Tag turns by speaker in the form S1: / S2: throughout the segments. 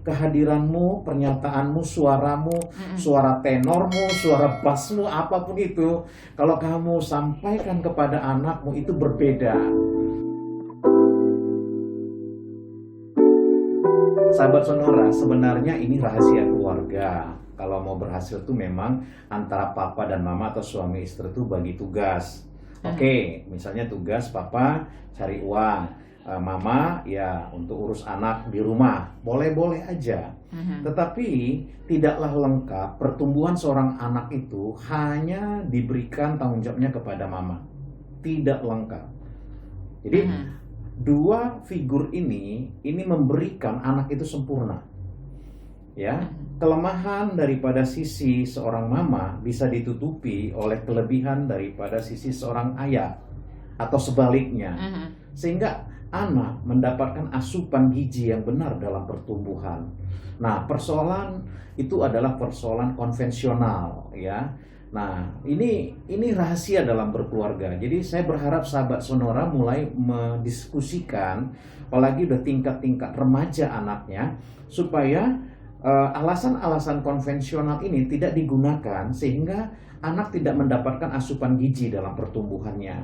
S1: kehadiranmu, pernyataanmu, suaramu, suara tenormu, suara bassmu, apapun itu, kalau kamu sampaikan kepada anakmu itu berbeda. Sahabat Sonora, sebenarnya ini rahasia keluarga. Kalau mau berhasil tuh memang antara papa dan mama atau suami istri tuh bagi tugas. Oke, misalnya tugas papa cari uang. Mama ya untuk urus anak di rumah, boleh-boleh aja. Tetapi tidaklah lengkap pertumbuhan seorang anak itu hanya diberikan tanggung jawabnya kepada mama. Tidak lengkap. Jadi dua figur ini memberikan anak itu sempurna. Ya, kelemahan daripada sisi seorang mama bisa ditutupi oleh kelebihan daripada sisi seorang ayah atau sebaliknya. Sehingga anak mendapatkan asupan gizi yang benar dalam pertumbuhan. Nah, persoalan itu adalah persoalan konvensional, ya. Nah, ini rahasia dalam berkeluarga. Jadi saya berharap sahabat Sonora mulai mendiskusikan, apalagi udah tingkat-tingkat remaja anaknya, supaya alasan-alasan konvensional ini tidak digunakan sehingga anak tidak mendapatkan asupan gizi dalam pertumbuhannya.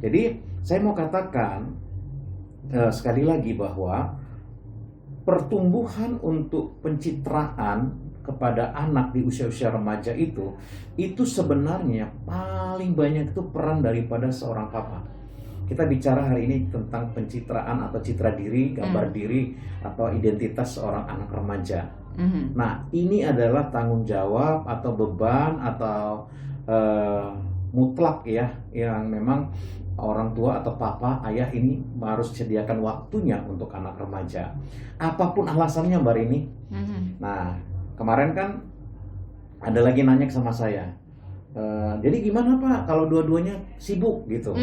S1: Jadi saya mau katakan sekali lagi bahwa pertumbuhan untuk pencitraan kepada anak di usia-usia remaja itu sebenarnya paling banyak itu peran daripada seorang papa. Kita bicara hari ini tentang pencitraan atau citra diri, gambar diri atau identitas seorang anak remaja. Nah, ini adalah tanggung jawab atau beban atau mutlak ya, yang memang orang tua atau papa, ayah ini harus sediakan waktunya untuk anak remaja. Apapun alasannya Mbak Rini. Nah, kemarin kan ada lagi nanya sama saya, jadi gimana Pak kalau dua-duanya sibuk gitu?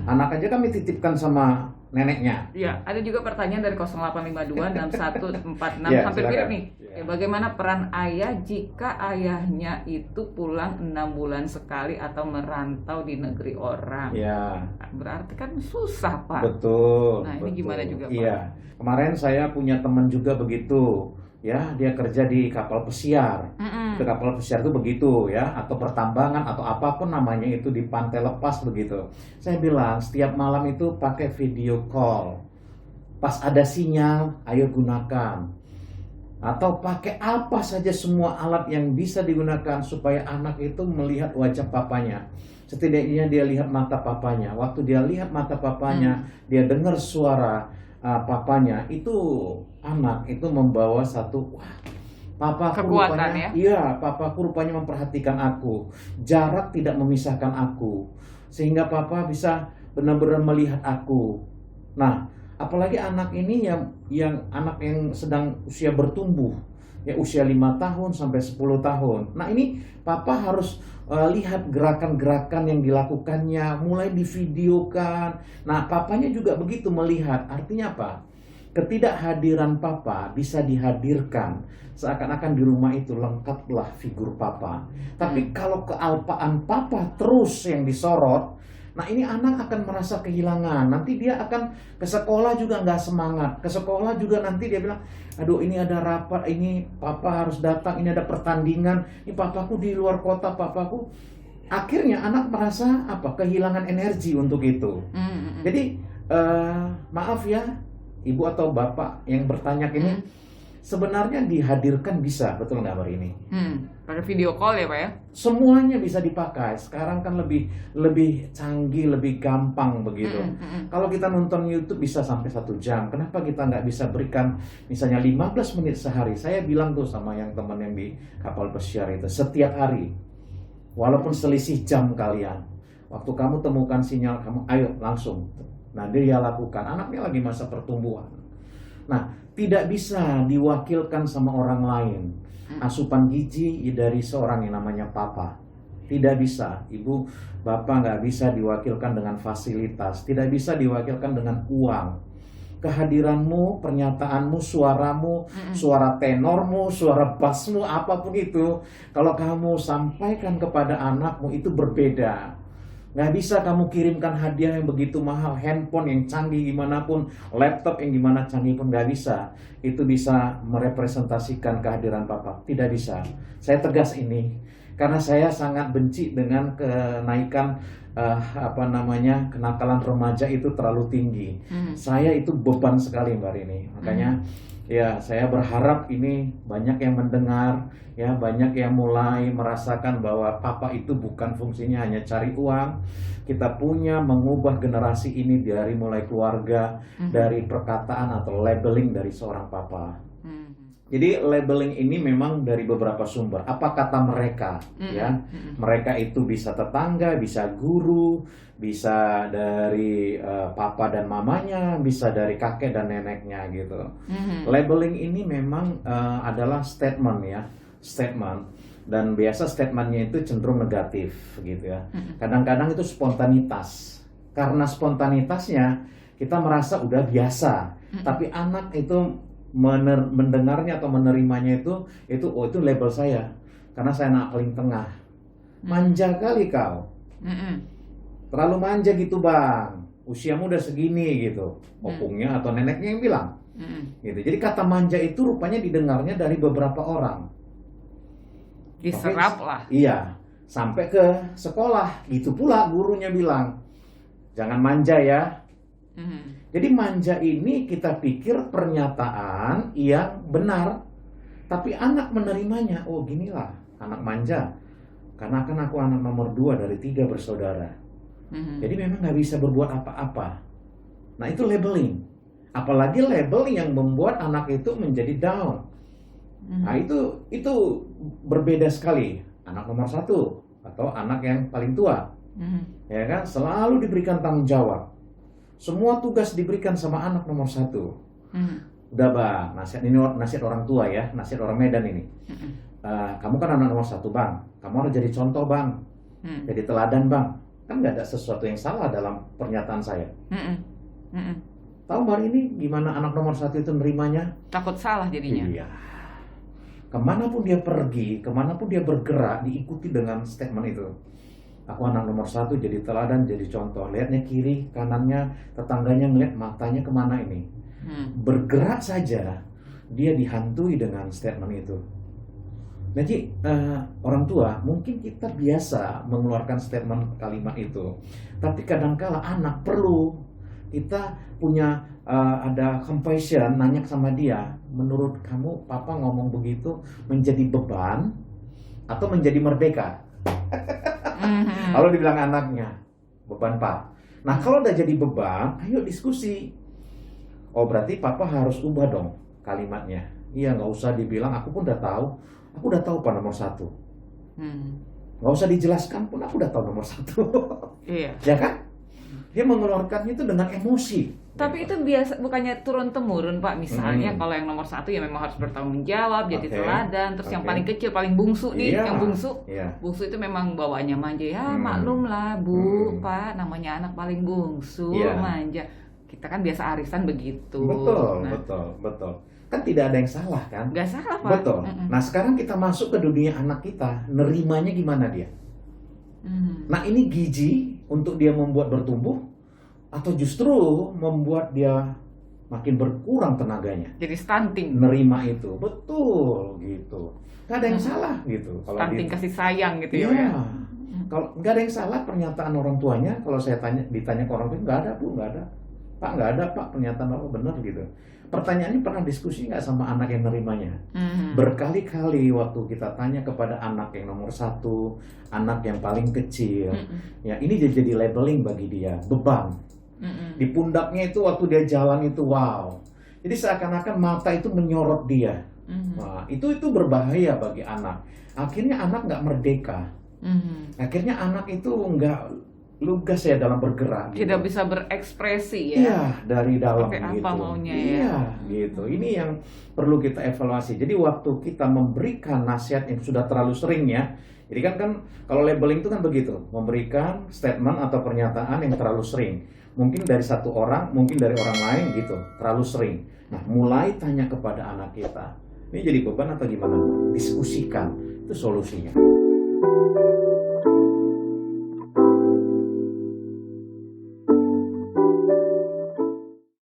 S1: Anak aja kami titipkan sama neneknya.
S2: Ya, ada juga pertanyaan dari 0852 dan 146
S1: Ya,
S2: hampir
S1: silakan.
S2: mirip nih. Ya, bagaimana peran ayah jika ayahnya itu pulang 6 bulan sekali atau merantau di negeri orang?
S1: Ya,
S2: Berarti kan susah, Pak.
S1: betul.
S2: Nah, ini gimana juga, Pak?
S1: Iya, kemarin saya punya teman juga begitu. Ya, dia kerja di kapal pesiar. Itu kapal pesiar itu begitu ya, atau pertambangan atau apapun namanya itu di pantai lepas begitu. Saya bilang setiap malam itu pakai video call. Pas ada sinyal, ayo gunakan. Atau pakai apa saja semua alat yang bisa digunakan supaya anak itu melihat wajah papanya. Setidaknya dia lihat mata papanya. Waktu dia lihat mata papanya, dia dengar suara papanya, itu anak itu membawa satu papaku
S2: Kekuatan,
S1: rupanya,
S2: ya?
S1: iya, papaku rupanya memperhatikan aku. Jarak tidak memisahkan aku, sehingga papa bisa benar-benar melihat aku. Nah, apalagi anak ini yang anak yang sedang usia bertumbuh, ya usia 5 tahun sampai 10 tahun. Nah, ini papa harus lihat gerakan-gerakan yang dilakukannya, mulai divideokan. Nah, papanya juga begitu melihat. Artinya apa? Ketidakhadiran papa bisa dihadirkan seakan-akan di rumah itu lengkaplah figur papa. Tapi kalau kealpaan papa terus yang disorot, nah ini anak akan merasa kehilangan. Nanti dia akan ke sekolah juga nggak semangat. Ke sekolah juga nanti dia bilang, aduh ini ada rapat, ini papa harus datang, ini ada pertandingan, ini papaku di luar kota, papaku. Akhirnya anak merasa apa? Kehilangan energi untuk itu. Jadi maaf ya, ibu atau bapak yang bertanya ini, sebenarnya dihadirkan bisa, betul nggak Mbak Rini?
S2: Pakai video call ya, Pak ya?
S1: Semuanya bisa dipakai. Sekarang kan lebih canggih, lebih gampang begitu. Kalau kita nonton YouTube bisa sampai 1 jam. Kenapa kita nggak bisa berikan misalnya 15 menit sehari? Saya bilang tuh sama yang teman yang di kapal pesiar itu, setiap hari, walaupun selisih jam kalian, waktu kamu temukan sinyal kamu, ayo langsung. Nah, dia lakukan. Anaknya lagi masa pertumbuhan. Nah, tidak bisa diwakilkan sama orang lain. Asupan gizi dari seorang yang namanya papa. Tidak bisa. Ibu, bapak nggak bisa diwakilkan dengan fasilitas. Tidak bisa diwakilkan dengan uang. Kehadiranmu, pernyataanmu, suaramu, suara tenormu, suara bassmu, apapun itu, kalau kamu sampaikan kepada anakmu itu berbeda. Nggak bisa kamu kirimkan hadiah yang begitu mahal, handphone yang canggih gimana pun, laptop yang gimana canggih pun nggak bisa. Itu bisa merepresentasikan kehadiran Papa. Tidak bisa. Saya tegas ini, karena saya sangat benci dengan kenaikan kenakalan remaja itu terlalu tinggi. Saya itu beban sekali Mbak Rini. Makanya ya saya berharap ini banyak yang mendengar, ya banyak yang mulai merasakan bahwa Papa itu bukan fungsinya hanya cari uang. Kita punya mengubah generasi ini dari mulai keluarga, dari perkataan atau labeling dari seorang Papa. Jadi labeling ini memang dari beberapa sumber. Apa kata mereka? Ya, mereka itu bisa tetangga, bisa guru, bisa dari papa dan mamanya, bisa dari kakek dan neneknya gitu. Labeling ini memang adalah statement ya, statement. Dan biasa statementnya itu cenderung negatif gitu ya. Kadang-kadang itu spontanitas. Karena spontanitasnya kita merasa udah biasa, tapi anak itu mendengarnya atau menerimanya itu label saya, karena saya anak paling tengah. Manja kali kau, terlalu manja gitu bang, usiamu udah segini gitu, opungnya atau neneknya yang bilang gitu. Jadi kata manja itu rupanya didengarnya dari beberapa orang,
S2: diserap lah.
S1: Iya, sampai ke sekolah gitu pula gurunya bilang jangan manja ya. Jadi manja ini kita pikir pernyataan yang benar, tapi anak menerimanya, oh ginilah anak manja, karena kan aku anak nomor 2 dari 3 bersaudara. Jadi memang nggak bisa berbuat apa-apa. Nah itu labeling, apalagi labeling yang membuat anak itu menjadi down. Nah itu berbeda sekali, anak nomor 1 atau anak yang paling tua, ya kan, selalu diberikan tanggung jawab. Semua tugas diberikan sama anak nomor 1. Udah bang, nasihat orang tua ya, nasihat orang Medan ini. Kamu kan anak nomor 1 bang, kamu harus jadi contoh bang, jadi teladan bang. Kan nggak ada sesuatu yang salah dalam pernyataan saya. Tahu Mbak ini gimana anak nomor 1 itu nerimanya?
S2: Takut salah jadinya.
S1: Iya. Kemanapun dia pergi, kemanapun dia bergerak, diikuti dengan statement itu. Aku anak nomor 1 jadi teladan, jadi contoh. Lihatnya kiri, kanannya, tetangganya ngeliat matanya kemana ini. Bergerak saja, dia dihantui dengan statement itu. Jadi orang tua, mungkin kita biasa mengeluarkan statement kalimat itu. Tapi kadangkala anak perlu kita punya ada compassion, nanya sama dia, menurut kamu papa ngomong begitu menjadi beban atau menjadi merdeka? Kalau dibilang anaknya beban pak. Nah kalau udah jadi beban, ayo diskusi. Oh berarti papa harus ubah dong kalimatnya. Iya nggak usah dibilang, aku pun udah tahu pak nomor 1. Nggak usah dijelaskan pun aku udah tahu nomor 1.
S2: Iya.
S1: Ya kan? Dia mengeluarkannya itu dengan emosi.
S2: Tapi itu biasa, bukannya turun temurun Pak. Misalnya kalau yang nomor 1 ya memang harus bertanggung jawab, jadi teladan. Terus yang paling kecil, paling bungsu nih, yang bungsu itu memang bawaannya manja ya. Maklum lah Bu, Pak, namanya anak paling bungsu, manja. Kita kan biasa arisan begitu.
S1: Betul. Kan tidak ada yang salah kan?
S2: Nggak salah Pak.
S1: Betul. Nah sekarang kita masuk ke dunia anak kita, nerimanya gimana dia? Nah ini gizi untuk dia membuat bertumbuh, atau justru membuat dia makin berkurang tenaganya.
S2: Jadi stunting.
S1: Nerima itu, betul gitu. Gak ada yang salah gitu. Kalau
S2: stunting kasih sayang gitu ya.
S1: Kalau nggak ada yang salah pernyataan orang tuanya. Kalau saya ditanya ke orang tua, nggak ada Bu, nggak ada. Pak nggak ada Pak pernyataan Bapak benar gitu. Pertanyaannya pernah diskusi nggak sama anak yang nerimanya? Berkali-kali waktu kita tanya kepada anak yang nomor 1, anak yang paling kecil, ya ini jadi labeling bagi dia, beban. Di pundaknya itu waktu dia jalan itu wow. Jadi seakan-akan mata itu menyorot dia. Nah, itu berbahaya bagi anak. Akhirnya anak nggak merdeka. Akhirnya anak itu nggak lugas ya dalam bergerak.
S2: Tidak bisa berekspresi ya.
S1: Iya, dari dalam
S2: pakai
S1: gitu.
S2: apa maunya
S1: Iya, gitu. Ini yang perlu kita evaluasi. Jadi waktu kita memberikan nasihat yang sudah terlalu sering ya. Jadi kan kalau labeling itu kan begitu, memberikan statement atau pernyataan yang terlalu sering. Mungkin dari satu orang, mungkin dari orang lain gitu, terlalu sering. Nah, mulai tanya kepada anak kita. Ini jadi beban atau gimana? Diskusikan, itu solusinya.